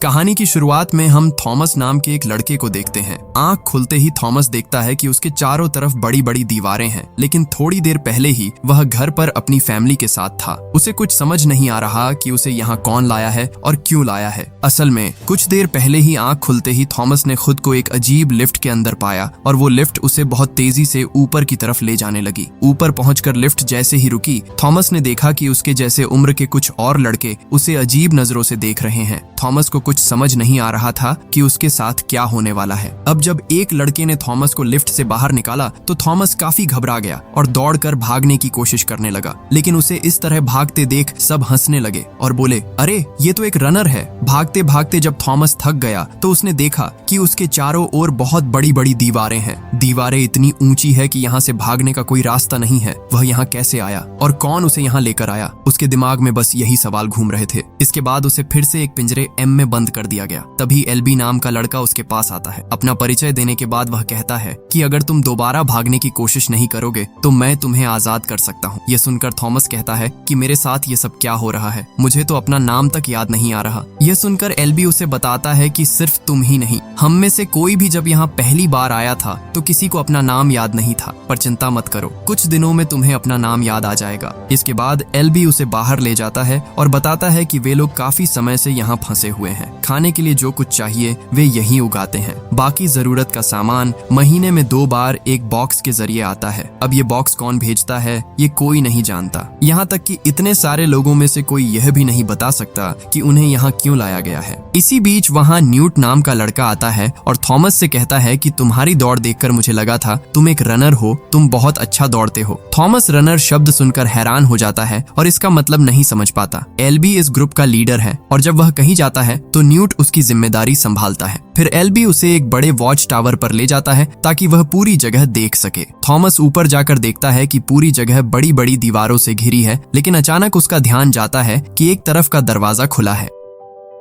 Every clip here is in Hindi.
कहानी की शुरुआत में हम थॉमस नाम के एक लड़के को देखते हैं। आंख खुलते ही थॉमस देखता है कि उसके चारों तरफ बड़ी बड़ी दीवारें हैं, लेकिन थोड़ी देर पहले ही वह घर पर अपनी फैमिली के साथ था। उसे कुछ समझ नहीं आ रहा कि उसे यहाँ कौन लाया है और क्यों लाया है। असल में कुछ देर पहले ही आंख खुलते ही थॉमस ने खुद को एक अजीब लिफ्ट के अंदर पाया और वो लिफ्ट उसे बहुत तेजी से ऊपर की तरफ ले जाने लगी। ऊपर पहुंचकर लिफ्ट जैसे ही रुकी, थॉमस ने देखा कि उसके जैसे उम्र के कुछ और लड़के उसे अजीब नजरों से देख रहे हैं। थॉमस को कुछ समझ नहीं आ रहा था कि उसके साथ क्या होने वाला है। अब जब एक लड़के ने थॉमस को लिफ्ट से बाहर निकाला तो थॉमस काफी घबरा गया और दौड़कर भागने की कोशिश करने लगा, लेकिन उसे इस तरह भागते देख सब हंसने लगे और बोले, अरे ये तो एक रनर है। भागते भागते जब थॉमस थक गया तो उसने देखा कि उसके चारों ओर बहुत बड़ी बड़ी दीवारें हैं। दीवारें इतनी ऊंची है कि यहाँ से भागने का कोई रास्ता नहीं है। वह यहाँ कैसे आया और कौन उसे यहाँ लेकर आया? उसके दिमाग में बस यही सवाल घूम रहे थे। इसके बाद उसे फिर से एक पिंजरे एम में बंद कर दिया गया। तभी एलबी नाम का लड़का उसके पास आता है। अपना परिचय देने के बाद वह कहता है कि अगर तुम दोबारा भागने की कोशिश नहीं करोगे तो मैं तुम्हें आजाद कर सकता हूँ। ये सुनकर थॉमस कहता है कि मेरे साथ ये सब क्या हो रहा है, मुझे तो अपना नाम तक याद नहीं आ रहा। यह सुनकर एलबी उसे बताता है कि सिर्फ तुम ही नहीं, हम में से कोई भी जब यहाँ पहली बार आया था तो किसी को अपना नाम याद नहीं था, पर चिंता मत करो, कुछ दिनों में तुम्हें अपना नाम याद आ जाएगा। इसके बाद एलबी उसे बाहर ले जाता है और बताता है कि वे लोग काफी समय से यहाँ फंसे हुए हैं। खाने के लिए जो कुछ चाहिए वे यहीं उगाते हैं। बाकी जरूरत का सामान महीने में 2 बार एक बॉक्स के जरिए आता है। अब ये बॉक्स कौन भेजता है ये कोई नहीं जानता। यहाँ तक कि इतने सारे लोगों में से कोई यह भी नहीं बता सकता कि उन्हें यहाँ क्यों लाया गया है। इसी बीच वहाँ न्यूट नाम का लड़का आता है और थॉमस से कहता है कि तुम्हारी दौड़ देखकर मुझे लगा था तुम एक रनर हो, तुम बहुत अच्छा दौड़ते हो। थॉमस रनर शब्द सुनकर हैरान हो जाता है और इसका मतलब नहीं समझ पाता। एलबी इस ग्रुप का लीडर है और जब वह कहीं जाता है तो न्यूट उसकी जिम्मेदारी संभालता है। फिर एलबी उसे एक बड़े वॉच टावर पर ले जाता है ताकि वह पूरी जगह देख सके। थॉमस ऊपर जाकर देखता है कि पूरी जगह बड़ी बड़ी दीवारों से घिरी है, लेकिन अचानक उसका ध्यान जाता है कि एक तरफ का दरवाजा खुला है।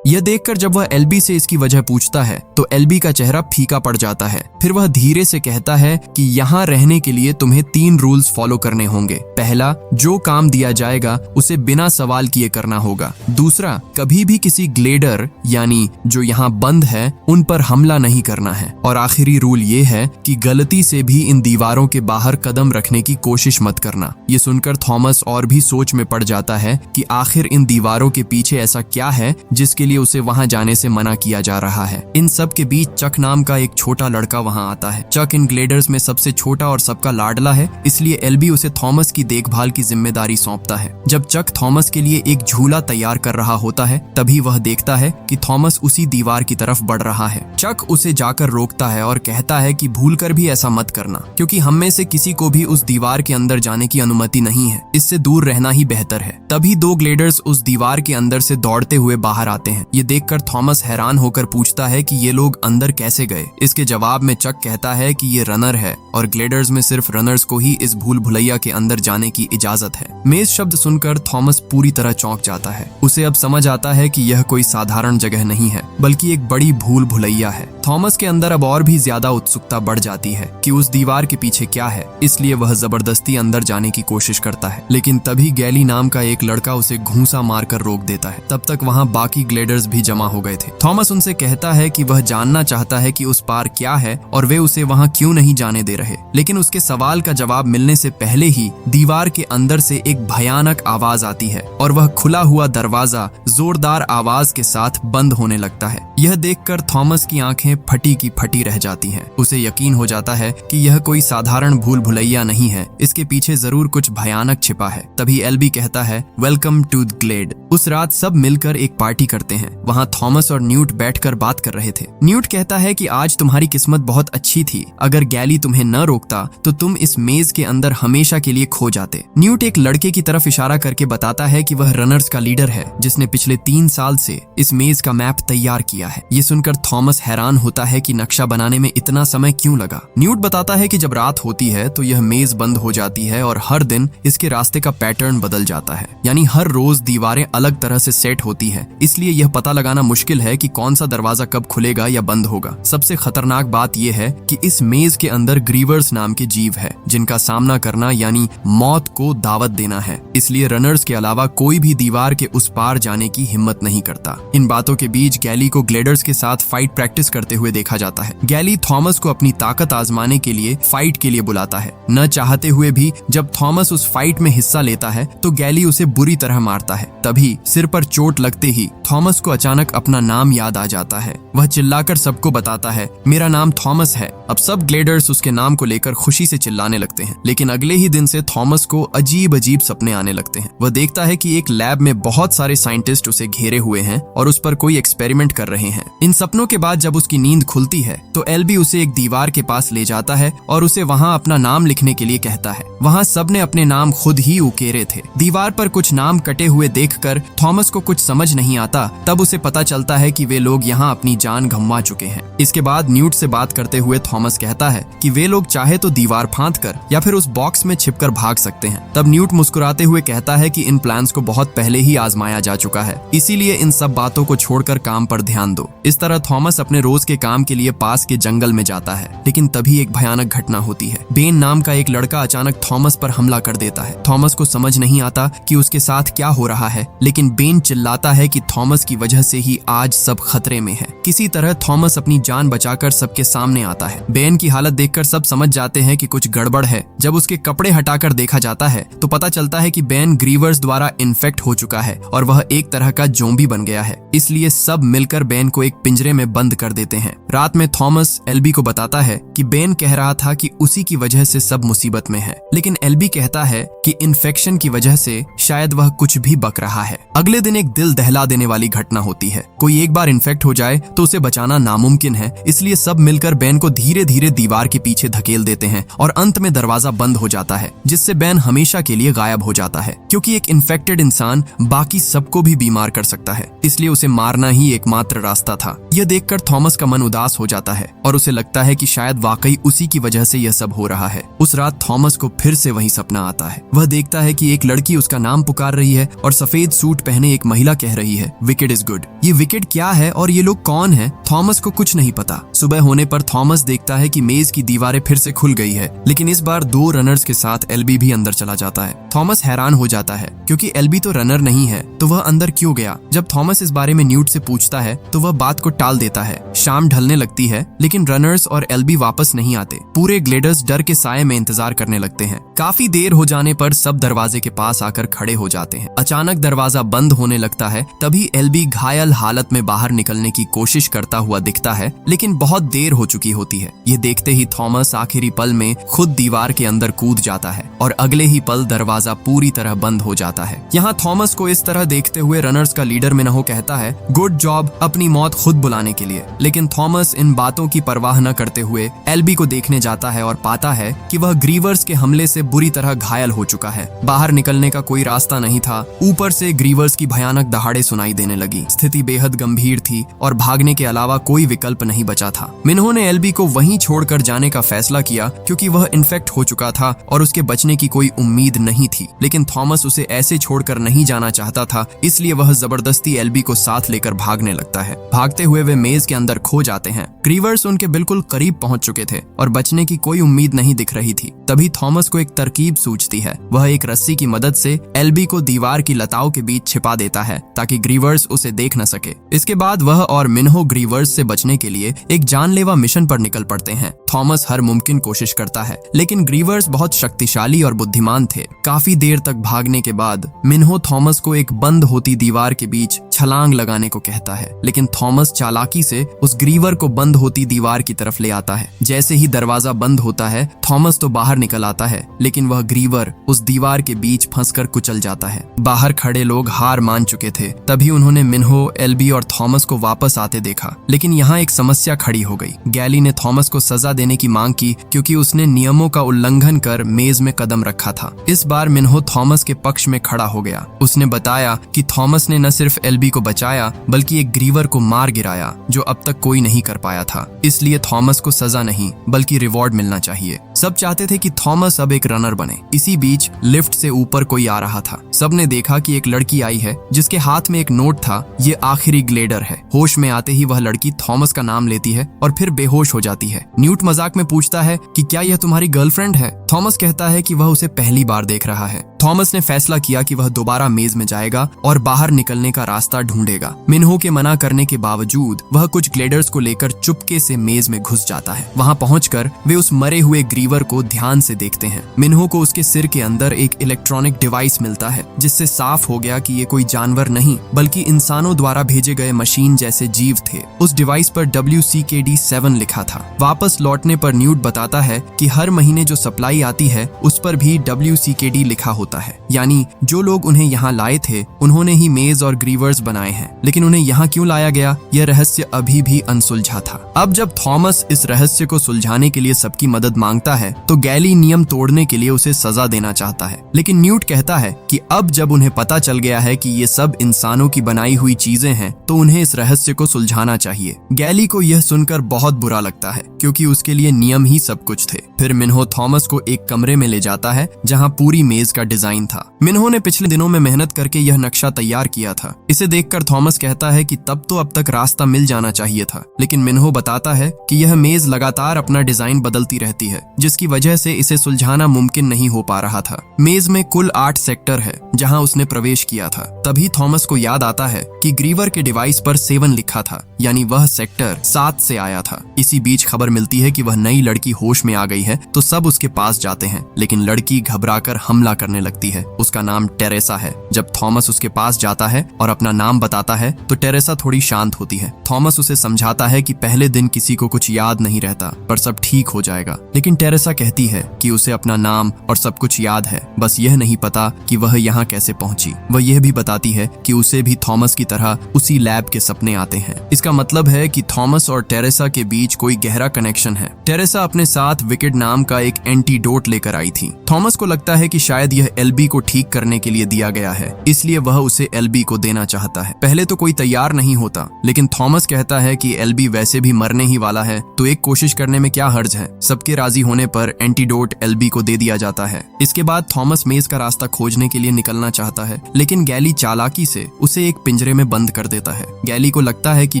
यह देखकर जब वह एलबी से इसकी वजह पूछता है तो एलबी का चेहरा फीका पड़ जाता है। फिर वह धीरे से कहता है कि यहाँ रहने के लिए तुम्हें 3 रूल्स फॉलो करने होंगे। पहला, जो काम दिया जाएगा उसे बिना सवाल किए करना होगा। दूसरा, कभी भी किसी ग्लेडर यानी जो यहाँ बंद है उन पर हमला नहीं करना है। और आखिरी रूल ये है कि गलती से भी इन दीवारों के बाहर कदम रखने की कोशिश मत करना। ये सुनकर थॉमस और भी सोच में पड़ जाता है कि आखिर इन दीवारों के पीछे ऐसा क्या है जिसके लिए उसे वहां जाने से मना किया जा रहा है। इन सब के बीच चक नाम का एक छोटा लड़का वहां आता है। चक इन ग्लेडर्स में सबसे छोटा और सबका लाडला है, इसलिए एलबी उसे थॉमस की देखभाल की जिम्मेदारी सौंपता है। जब चक थॉमस के लिए एक झूला तैयार कर रहा होता है तभी वह देखता है कि थॉमस उसी दीवार की तरफ बढ़ रहा है। चक उसे जाकर रोकता है और कहता है कि भूलकर भी ऐसा मत करना, क्योंकि हम में से किसी को भी उस दीवार के अंदर जाने की अनुमति नहीं है। इससे दूर रहना ही बेहतर है। तभी 2 ग्लेडर्स उस दीवार के अंदर से दौड़ते हुए बाहर आते हैं। ये देखकर थॉमस हैरान होकर पूछता है कि ये लोग अंदर कैसे गए। इसके जवाब में चक कहता है कि ये रनर है और ग्लेडर्स में सिर्फ रनर्स को ही इस भूल भुलैया के अंदर जाने की इजाजत है। मेज शब्द सुनकर थॉमस पूरी तरह चौंक जाता है। उसे अब समझ आता है कि यह कोई साधारण जगह नहीं है बल्कि एक बड़ी भूल भुलैया है। थॉमस के अंदर अब और भी ज्यादा उत्सुकता बढ़ जाती है कि उस दीवार के पीछे क्या है, इसलिए वह जबरदस्ती अंदर जाने की कोशिश करता है। लेकिन तभी गैली नाम का एक लड़का उसे घूंसा मारकर रोक देता है। तब तक वहाँ बाकी ग्लेडर्स भी जमा हो गए थे। थॉमस उनसे कहता है कि वह जानना चाहता है कि उस पार क्या है और वे उसे वहां क्यों नहीं जाने दे रहे। लेकिन उसके सवाल का जवाब मिलने से पहले ही दीवार के अंदर से एक भयानक आवाज आती है और वह खुला हुआ दरवाजा जोरदार आवाज के साथ बंद होने लगता है। यह देखकर थॉमस की आंखें फटी की फटी रह जाती हैं। उसे यकीन हो जाता है कि यह कोई साधारण भूल भुलैया नहीं है, इसके पीछे जरूर कुछ भयानक छिपा है। तभी एलबी कहता है, वेलकम टू द ग्लेड। उस रात सब मिलकर एक पार्टी करते हैं। वहाँ थॉमस और न्यूट बैठकर बात कर रहे थे। न्यूट कहता है कि आज तुम्हारी किस्मत बहुत अच्छी थी, अगर गैली तुम्हें न रोकता तो तुम इस मेज के अंदर हमेशा के लिए खो जाते। न्यूट एक लड़के की तरफ इशारा करके बताता है कि वह रनर्स का लीडर है जिसने पिछले 3 साल से इस मेज का मैप तैयार किया गया है। ये सुनकर थॉमस हैरान होता है कि नक्शा बनाने में इतना समय क्यों लगा। न्यूट बताता है कि जब रात होती है तो यह मेज बंद हो जाती है और हर दिन इसके रास्ते का पैटर्न बदल जाता है, यानी हर रोज दीवारें अलग तरह से सेट होती है, इसलिए यह पता लगाना मुश्किल है कि कौन सा दरवाजा कब खुलेगा या बंद होगा। सबसे खतरनाक बात यह है कि इस मेज के अंदर ग्रीवर्स नाम के जीव है जिनका सामना करना यानी मौत को दावत देना है, इसलिए रनर्स के अलावा कोई भी दीवार के उस पार जाने की हिम्मत नहीं करता। इन बातों के बीच गैली को ग्लेडर्स के साथ फाइट प्रैक्टिस करते हुए देखा जाता है। गैली थॉमस को अपनी ताकत आजमाने के लिए फाइट के लिए बुलाता है। न चाहते हुए भी जब थॉमस उस फाइट में हिस्सा लेता है तो गैली उसे बुरी तरह मारता है। तभी सिर पर चोट लगते ही थॉमस को अचानक अपना नाम याद आ जाता है। वह चिल्लाकर सबको बताता है, मेरा नाम थॉमस है। अब सब ग्लेडर्स उसके नाम को लेकर खुशी से चिल्लाने लगते हैं। लेकिन अगले ही दिन से थॉमस को अजीब अजीब सपने आने लगते हैं। वह देखता है कि एक लैब में बहुत सारे साइंटिस्ट उसे घेरे हुए हैं और उस पर कोई एक्सपेरिमेंट कर रहे हैं। इन सपनों के बाद जब उसकी नींद खुलती है तो एल्बी उसे एक दीवार के पास ले जाता है और उसे वहां अपना नाम लिखने के लिए कहता है। वहां सबने अपने नाम खुद ही उकेरे थे। दीवार पर कुछ नाम कटे हुए देखकर थॉमस को कुछ समझ नहीं आता। तब उसे पता चलता है कि वे लोग यहाँ अपनी जान गंवा चुके हैं। इसके बाद न्यूट से बात करते हुए थॉमस कहता है कि वे लोग चाहे तो दीवार फांद कर या फिर उस बॉक्स में छिपकर भाग सकते हैं। तब न्यूट मुस्कुराते हुए कहता है कि इन प्लान्स को बहुत पहले ही आजमाया जा चुका है, इसीलिए इन सब बातों को छोड़कर काम पर ध्यान दो। इस तरह थॉमस अपने रोज के काम के लिए पास के जंगल में जाता है। लेकिन तभी एक भयानक घटना होती है। बेन नाम का एक लड़का अचानक थॉमस पर हमला कर देता है। थॉमस को समझ नहीं आता कि उसके साथ क्या हो रहा है, लेकिन बेन चिल्लाता है कि थॉमस की वजह से ही आज सब खतरे में है। किसी तरह थॉमस अपनी जान बचाकर सबके सामने आता है। बेन की हालत देखकर सब समझ जाते हैं कि कुछ गड़बड़ है। जब उसके कपड़े हटाकर देखा जाता है तो पता चलता है कि बेन ग्रीवर्स द्वारा इन्फेक्ट हो चुका है और वह एक तरह का ज़ोंबी बन गया है। इसलिए सब मिलकर बेन को एक पिंजरे में बंद कर देते हैं। रात में थॉमस एल्बी को बताता है कि बेन कह रहा था कि उसी की वजह से सब मुसीबत में है, लेकिन एल्बी कहता है कि इन्फेक्शन की वजह से शायद वह कुछ भी बक रहा है। अगले दिन एक दिल दहला देने वाली घटना होती है। कोई एक बार इन्फेक्ट हो जाए तो उसे बचाना नामुमकिन है, इसलिए सब मिलकर बेन को धीरे धीरे दीवार के पीछे धकेल देते हैं और अंत में दरवाजा बंद हो जाता है, जिससे बेन हमेशा के लिए गायब हो जाता है। क्योंकि एक इन्फेक्टेड इंसान बाकी सबको भी बीमार कर सकता है, इसलिए उसे मारना ही एकमात्र रास्ता था। यह देखकर थॉमस का मन उदास हो जाता है और उसे लगता है कि शायद वाकई उसी की वजह से यह सब हो रहा है। उस रात थॉमस को फिर से वही सपना आता है। वह देखता है कि एक लड़की उसका नाम पुकार रही है और सफेद सूट पहने एक महिला कह रही है, विकेड इज गुड। ये विकेड क्या है और ये लोग कौन है? थॉमस को कुछ नहीं पता। सुबह होने पर थॉमस देखता है कि मेज की दीवारें फिर से खुल गई है, लेकिन इस बार 2 रनर्स के साथ एल्बी भी अंदर चला जाता है। थॉमस हैरान हो जाता है क्योंकि एल्बी तो रनर नहीं है, तो वह अंदर क्यों गया? जब थॉमस इस बारे में न्यूट से पूछता है तो वह बात को टाल देता है। शाम ढलने लगती है, लेकिन रनर्स और एल्बी वापस नहीं आते। पूरे ग्लेडर्स डर के साए में इंतजार करने लगते हैं। काफी देर हो जाने पर सब दरवाजे के पास आकर खड़े हो जाते हैं। अचानक दरवाजा बंद होने लगता है। तभी एल्बी घायल हालत में बाहर निकलने की कोशिश करता हुआ दिखता है, लेकिन बहुत देर हो चुकी होती है। ये देखते ही थॉमस आखिरी पल में खुद दीवार के अंदर कूद जाता है और अगले ही पल दरवाजा पूरी तरह बंद हो जाता है। यहाँ थॉमस को इस तरह देखते हुए रनर्स का लीडर मिन्हो कहता है, गुड जॉब अपनी मौत खुद बुलाने के लिए। लेकिन थॉमस इन बातों की परवाह न करते हुए एल्बी को देखने जाता है और पाता है कि वह ग्रीवर्स के हमले से बुरी तरह घायल हो चुका है। बाहर निकलने का कोई रास्ता नहीं था। ऊपर से ग्रीवर्स की भयानक दहाड़े सुनाई देने लगी। स्थिति बेहद गंभीर थी और भागने के अलावा कोई विकल्प नहीं बचा था। मिन्हो ने एल्बी को वहीं छोड़कर जाने का फैसला किया क्योंकि वह इन्फेक्ट हो चुका था और उसके बचने की कोई उम्मीद नहीं थी। लेकिन थॉमस उसे ऐसे छोड़कर नहीं जाना चाहता था, इसलिए वह जबरदस्ती एल्बी को साथ लेकर भागने लगता है। भागते हुए वे मेज के अंदर खो जाते हैं। ग्रीवर्स उनके बिल्कुल करीब पहुंच चुके थे और बचने की कोई उम्मीद नहीं दिख रही थी। तभी थॉमस को एक तरकीब सूझती है। वह एक रस्सी की मदद से एल्बी को दीवार की लताओं के बीच छिपा देता है ताकि ग्रीवर्स उसे देख न सके। इसके बाद वह और मिन्हो ग्रीवर्स से बचने के लिए एक जानलेवा मिशन पर निकल पड़ते हैं। थॉमस हर मुमकिन कोशिश करता है, लेकिन ग्रीवर्स बहुत शक्तिशाली और बुद्धिमान थे। काफी देर तक भागने के बाद मिन्हो थॉमस को एक बंद होती दीवार के बीच छलांग लगाने को कहता है, लेकिन थॉमस चालाकी से उस ग्रीवर को बंद होती दीवार की तरफ ले आता है। जैसे ही दरवाजा बंद होता है, थॉमस तो बाहर निकल आता है, लेकिन वह ग्रीवर उस दीवार के बीच फंसकर कुचल जाता है। बाहर खड़े लोग हार मान चुके थे। तभी उन्होंने मिन्हो, एल्बी और थॉमस को वापस आते देखा, लेकिन यहाँ एक समस्या खड़ी हो गई। गैली ने थॉमस को सजा देने की मांग की क्योंकि उसने नियमों का उल्लंघन कर मेज में कदम रखा था। इस बार मिन्हो थॉमस के पक्ष में खड़ा हो गया। उसने बताया कि थॉमस ने न सिर्फ एल्बी को बचाया बल्कि एक ग्रीवर को मार गिराया जो अब तक कोई नहीं कर पाया था। इसलिए थॉमस को सजा नहीं बल्कि रिवॉर्ड मिलना चाहिए। सब चाहते थे कि थॉमस अब एक रनर बने। इसी बीच लिफ्ट से ऊपर कोई आ रहा था। सबने देखा कि एक लड़की आई है जिसके हाथ में एक नोट था। ये आखिरी ग्लेडर है। होश में आते ही वह लड़की थॉमस का नाम लेती है और फिर बेहोश हो जाती है। न्यूट मजाक में पूछता है कि क्या यह तुम्हारी गर्लफ्रेंड है? थॉमस कहता है कि वह उसे पहली बार देख रहा है। थॉमस ने फैसला किया कि वह दोबारा मेज में जाएगा और बाहर निकलने का रास्ता ढूंढेगा। मिन्हो के मना करने के बावजूद वह कुछ ग्लेडर्स को लेकर चुपके से मेज में घुस जाता है। वहां पहुंचकर वे उस मरे हुए ग्रीवर को ध्यान से देखते हैं। मिन्हो को उसके सिर के अंदर एक इलेक्ट्रॉनिक डिवाइस मिलता है जिससे साफ हो गया कि ये कोई जानवर नहीं बल्कि इंसानों द्वारा भेजे गए मशीन जैसे जीव थे। उस डिवाइस पर WCKD7 लिखा था। वापस लौटने पर न्यूट बताता है कि हर महीने जो सप्लाई आती है उस पर भी WCKD लिखा होता है, यानी जो लोग उन्हें यहाँ लाए थे उन्होंने ही मेज और ग्रीवर्स बनाए हैं। लेकिन उन्हें यहाँ क्यों लाया गया, यह रहस्य अभी भी अनसुलझा था। अब जब थॉमस इस रहस्य को सुलझाने के लिए सबकी मदद मांगता है तो गैली नियम तोड़ने के लिए उसे सजा देना चाहता है। लेकिन न्यूट कहता है कि अब जब उन्हें पता चल गया है कि ये सब इंसानों की बनाई हुई चीजें हैं तो उन्हें इस रहस्य को सुलझाना चाहिए। गैली को यह सुनकर बहुत बुरा लगता है क्योंकि उसके लिए नियम ही सब कुछ थे। फिर मिन्हो थॉमस को एक कमरे में ले जाता है जहाँ पूरी मेज का डिजाइन था। मिन्हो ने पिछले दिनों में मेहनत करके यह नक्शा तैयार किया था। इसे देखकर थॉमस कहता है कि तब तो अब तक रास्ता मिल जाना चाहिए था। लेकिन मिन्हो बताता है कि यह मेज लगातार अपना डिजाइन बदलती रहती है जिसकी वजह से इसे सुलझाना मुमकिन नहीं हो पा रहा था। मेज में कुल 8 सेक्टर है जहां उसने प्रवेश किया था। तभी थॉमस को याद आता है कि ग्रीवर के डिवाइस पर 7 लिखा था, यानी वह सेक्टर 7 से आया था। इसी बीच खबर मिलती है कि वह नई लड़की होश में आ गई है तो सब उसके पास जाते हैं। लेकिन लड़की घबराकर हमला करने लगती है। उसका नाम टेरेसा है। जब थॉमस उसके पास जाता है और अपना नाम बताता है तो टेरेसा थोड़ी शांत होती है। थॉमस उसे समझाता है कि पहले दिन किसी को कुछ याद नहीं रहता पर सब ठीक हो जाएगा। लेकिन टेरेसा कहती है कि उसे अपना नाम और सब कुछ याद है, बस यह नहीं पता कि वह यहाँ कैसे पहुंची। वह यह भी बताती है कि उसे भी थॉमस की तरह उसी लैब के सपने आते हैं। इसका मतलब है कि थॉमस और टेरेसा के बीच कोई गहरा कनेक्शन है। टेरेसा अपने साथ विकेड नाम का एक एंटीडोट लेकर आई थी। थॉमस को लगता है कि शायद यह एल्बी को ठीक करने के लिए दिया गया है, इसलिए वह उसे एल्बी को देना चाहता है। पहले तो कोई तैयार नहीं होता, लेकिन थॉमस कहता है कि एल्बी वैसे भी मरने ही वाला है तो एक कोशिश करने में क्या हर्ज है। सबके राजी होने पर एंटीडोट एल्बी को दे दिया जाता है। इसके बाद थॉमस मेज का रास्ता खोजने के लिए निकलना चाहता है, लेकिन गैली चालाकी से उसे एक पिंजरे में बंद कर देता है। गैली को लगता है कि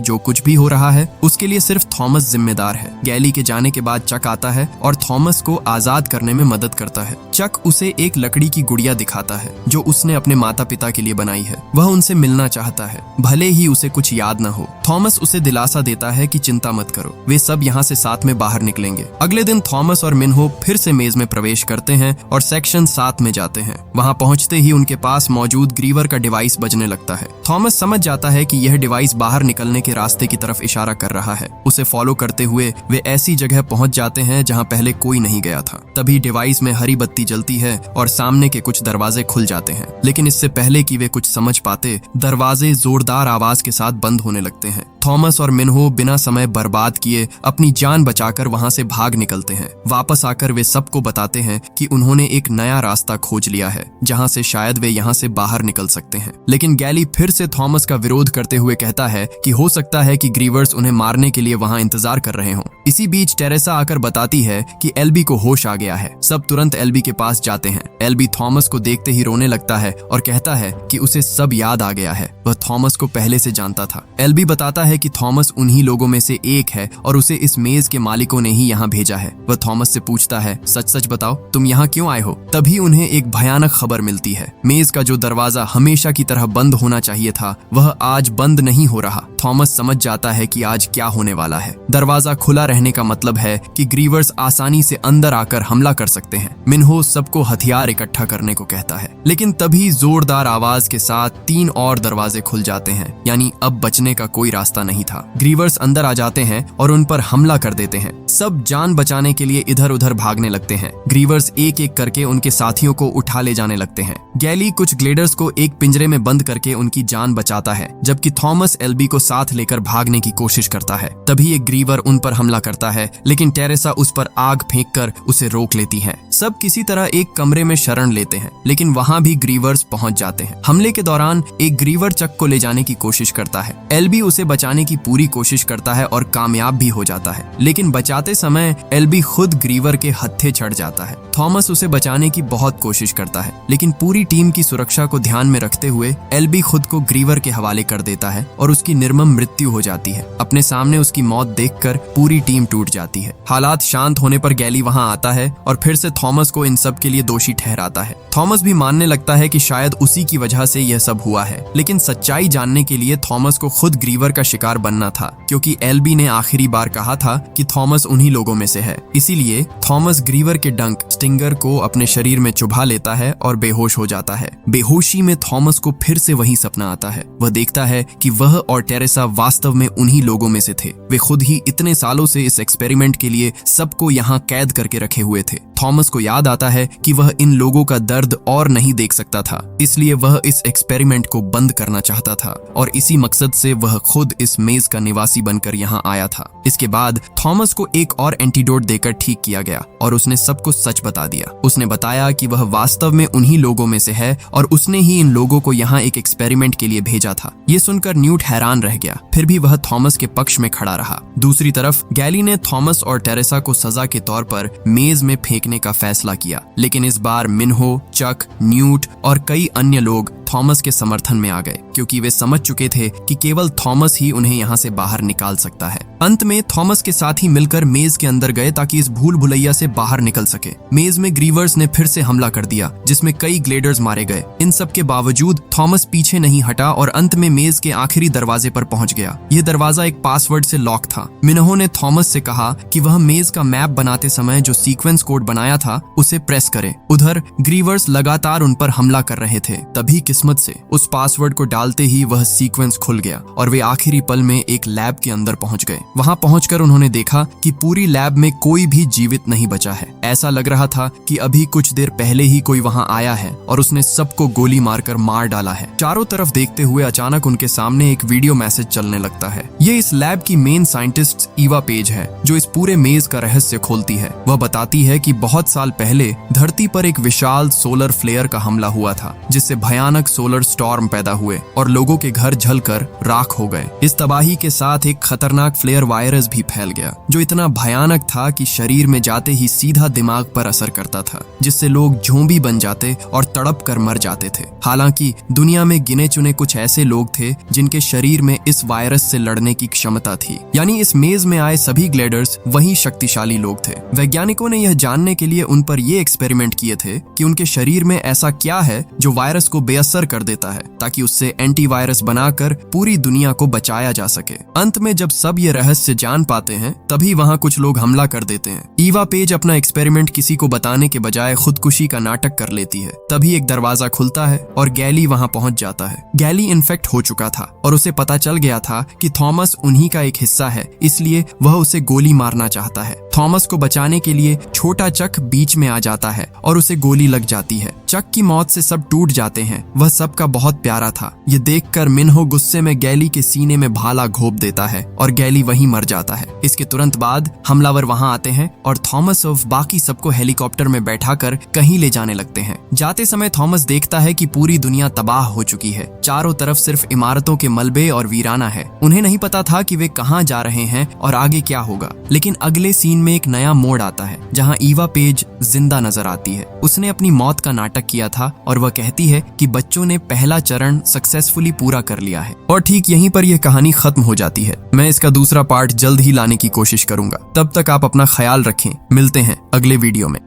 जो कुछ भी हो रहा है उसके लिए सिर्फ थॉमस जिम्मेदार है। गैली के जाने के बाद चक आता है और थॉमस को आजाद करने में मदद करता है। चक उसे एक लकड़ी की गुड़िया दिखाता है जो उसने अपने माता पिता के लिए बनाई है। वह उनसे मिलना चाहता है, भले ही उसे कुछ याद न हो। थॉमस उसे दिलासा देता है कि चिंता मत करो, वे सब यहाँ से साथ में बाहर निकलेंगे। अगले दिन थॉमस और मिन्हो फिर से मेज में प्रवेश करते हैं और सेक्शन 7 में जाते हैं। वहाँ पहुँचते ही उनके पास मौजूद ग्रीवर का डिवाइस बजने लगता है। थॉमस समझ जाता है कि यह डिवाइस बाहर निकलने के रास्ते की तरफ इशारा कर रहा है। उसे फॉलो करते हुए वे ऐसी जगह पहुंच जाते हैं जहां पहले कोई नहीं गया था। तभी डिवाइस में हरी बत्ती जलती है और सामने के कुछ दरवाजे खुल जाते हैं। लेकिन इससे पहले कि वे कुछ समझ पाते, दरवाजे जोरदार आवाज के साथ बंद होने लगते हैं। थॉमस और मिन्हो बिना समय बर्बाद किए अपनी जान बचाकर वहां से भाग निकलते हैं। वापस आकर वे सबको बताते हैं कि उन्होंने एक नया रास्ता खोज लिया है जहां से शायद वे यहां से बाहर निकल सकते हैं। लेकिन गैली फिर से थॉमस का विरोध करते हुए कहता है कि हो सकता है कि ग्रीवर्स उन्हें मारने के लिए वहां इंतजार कर रहे हों। इसी बीच टेरेसा आकर बताती है कि एल्बी को होश आ गया है। सब तुरंत एल्बी के पास जाते हैं। एल्बी थॉमस को देखते ही रोने लगता है और कहता है कि उसे सब याद आ गया है। वह थॉमस को पहले से जानता था। एल्बी बताता है कि थॉमस उन्हीं लोगों में से एक है और उसे इस मेज के मालिकों ने ही यहाँ भेजा है। वह थॉमस से पूछता है, सच सच बताओ तुम यहाँ क्यों आए हो? तभी उन्हें एक भयानक खबर मिलती है। मेज का जो दरवाजा हमेशा की तरह बंद होना चाहिए था वह आज बंद नहीं हो रहा। थॉमस समझ जाता है कि आज क्या होने वाला है। दरवाजा खुला रहने का मतलब है कि ग्रीवर्स आसानी से अंदर आकर हमला कर सकते हैं। मिन्हो सबको हथियार इकट्ठा करने को कहता है, लेकिन तभी जोरदार आवाज के साथ 3 और दरवाजे खुल जाते हैं, यानी अब बचने का कोई रास्ता रास्ता नहीं था। ग्रीवर्स अंदर आ जाते हैं और उन पर हमला कर देते हैं। सब जान बचाने के लिए इधर उधर भागने लगते हैं। ग्रीवर्स एक एक करके उनके साथियों को उठा ले जाने लगते हैं। गैली कुछ ग्लेडर्स को एक पिंजरे में बंद करके उनकी जान बचाता है, जबकि थॉमस एल्बी को साथ लेकर भागने की कोशिश करता है। तभी एक ग्रीवर उन पर हमला करता है, लेकिन टेरेसा उस पर आग फेंककर उसे रोक लेती है। सब किसी तरह एक कमरे में शरण लेते हैं, लेकिन वहां भी ग्रीवर्स पहुंच जाते हैं। हमले के दौरान एक ग्रीवर चक को ले जाने की कोशिश करता है। एल्बी उसे बचाने की पूरी कोशिश करता है और कामयाब भी हो जाता है, लेकिन बचाते समय एल्बी खुद ग्रीवर के हत्थे चढ़ जाता है। थॉमस उसे बचाने की बहुत कोशिश करता है, लेकिन पूरी टीम की सुरक्षा को ध्यान में रखते हुए एल्बी खुद को ग्रीवर के हवाले कर देता है और उसकी निर्मम मृत्यु हो जाती है। अपने सामने उसकी मौत देखकर पूरी टीम टूट जाती है। हालात शांत होने पर गैली वहां आता है और फिर से थॉमस को इन सब के लिए दोषी ठहराता है। थॉमस भी मानने लगता है कि शायद उसी की वजह से यह सब हुआ है, लेकिन सच्चाई जानने के लिए थॉमस को खुद ग्रीवर का शिकार बनना था, क्योंकि एल्बी ने आखिरी बार कहा था कि थॉमस उन्हीं लोगों में से है। इसीलिए थॉमस ग्रीवर के डंक स्टिंगर को अपने शरीर में चुभा लेता है और बेहोश हो जाता है। बेहोशी में थॉमस को फिर से वही सपना आता है। वह देखता है कि वह और टेरेसा वास्तव में उन्हीं लोगों में से थे। वे खुद ही इतने सालों से इस एक्सपेरिमेंट के लिए सबको यहाँ कैद करके रखे हुए थे। थॉमस को याद आता है कि वह इन लोगों का दर्द और नहीं देख सकता था, इसलिए वह इस एक्सपेरिमेंट को बंद करना चाहता था और इसी मकसद से वह खुद इस मेज का निवासी बनकर यहाँ आया था। इसके बाद थॉमस को एक और एंटीडोट देकर ठीक किया गया और उसने सबको सच बता दिया। उसने बताया कि वह वास्तव में उन्हीं लोगों में से है और उसने ही इन लोगों को यहाँ एक एक्सपेरिमेंट के लिए भेजा था। ये सुनकर न्यूट हैरान रह गया, फिर भी वह थॉमस के पक्ष में खड़ा रहा। दूसरी तरफ गैली ने थॉमस और टेरेसा को सजा के तौर पर मेज में फेंकने का फैसला किया, लेकिन इस बार मिन्हो, चक, न्यूट और कई अन्य लोग थॉमस के समर्थन में आ गए, क्योंकि वे समझ चुके थे कि केवल थॉमस ही उन्हें यहाँ से बाहर निकाल सकता है। अंत में थॉमस के साथी मिलकर मेज के अंदर गए ताकि इस भूल भुलैया से बाहर निकल सके। मेज में ग्रीवर्स ने फिर से हमला कर दिया, जिसमें कई ग्लेडर्स मारे गए। इन सब के बावजूद थॉमस पीछे नहीं हटा और अंत में मेज के आखिरी दरवाजे पर पहुंच गया। यह दरवाजा एक पासवर्ड से लॉक था। मिन्हो ने थॉमस से कहा कि वह मेज का मैप बनाते समय जो सीक्वेंस कोड बनाया था उसे प्रेस करे। उधर ग्रीवर्स लगातार उन पर हमला कर रहे थे। तभी किस्मत से उस पासवर्ड को डालते ही वह सीक्वेंस खुल गया और वे आखिरी पल में एक लैब के अंदर पहुंच गए। वहां पहुंचकर उन्होंने देखा कि पूरी लैब में कोई भी जीवित नहीं बचा है। ऐसा लग रहा था कि अभी कुछ देर पहले ही कोई वहां आया है और उसने सबको गोली मारकर मार डाला है। चारों तरफ देखते हुए अचानक उनके सामने एक वीडियो मैसेज चलने लगता है। ये इस लैब की मेन साइंटिस्ट ईवा पेज है, जो इस पूरे मेज का रहस्य खोलती है। वह बताती है कि बहुत साल पहले धरती पर एक विशाल सोलर फ्लेयर का हमला हुआ था, जिससे भयानक सोलर स्टॉर्म पैदा हुए और लोगों के घर जलकर राख हो गए। इस तबाही के साथ एक खतरनाक फ्लेयर वायरस भी फैल गया, जो इतना भयानक था कि शरीर में जाते ही सीधा दिमाग पर असर करता था, जिससे लोग ज़ॉम्बी बन जाते और तड़प कर मर जाते थे। हालांकि दुनिया में गिने चुने कुछ ऐसे लोग थे जिनके शरीर में इस वायरस से लड़ने की क्षमता थी, यानी इस मेज में आए सभी ग्लेडर्स वही शक्तिशाली लोग थे। वैज्ञानिकों ने यह जानने के लिए उन पर ये एक्सपेरिमेंट किए थे कि उनके शरीर में ऐसा क्या है जो वायरस को बेअसर कर देता है, ताकि उससे एंटीवायरस बनाकर पूरी दुनिया को बचाया जा सके। अंत में जब सब ये रहस्य जान पाते हैं, तभी वहाँ कुछ लोग हमला कर देते हैं। ईवा पेज अपना एक्सपेरिमेंट किसी को बताने के बजाय खुदकुशी का नाटक कर लेती है। तभी एक दरवाजा खुलता है और गैली वहाँ पहुंच जाता है। गैली इन्फेक्ट हो चुका था और उसे पता चल गया था कि थॉमस उन्हीं का एक हिस्सा है, इसलिए वह उसे गोली मारना चाहता है। थॉमस को बचाने के लिए छोटा चक बीच में आ जाता है और उसे गोली लग जाती है। चक की मौत से सब टूट जाते हैं। वह सबका बहुत प्यारा था। ये देखकर मिन्हो गुस्से में गैली के सीने में भाला घोंप देता है और गैली वहीं मर जाता है। इसके तुरंत बाद हमलावर वहां आते हैं और थॉमस और बाकी सबको हेलीकॉप्टर में बैठाकर कहीं ले जाने लगते हैं। जाते समय थॉमस देखता है कि पूरी दुनिया तबाह हो चुकी है। चारों तरफ सिर्फ इमारतों के मलबे और वीराना है। उन्हें नहीं पता था कि वे कहां जा रहे हैं और आगे क्या होगा। लेकिन अगले सीन में एक नया मोड़ आता है, जहां ईवा पेज जिंदा नजर आती है। उसने अपनी मौत का नाटक किया था और वह कहती है कि बच्चों ने पहला चरण सक्सेसफुली पूरा कर लिया है। और ठीक यहीं पर यह कहानी खत्म हो जाती है। मैं इसका दूसरा पार्ट जल्द ही लाने की कोशिश करूंगा। तब तक आप अपना ख्याल रखें। मिलते हैं अगले वीडियो में।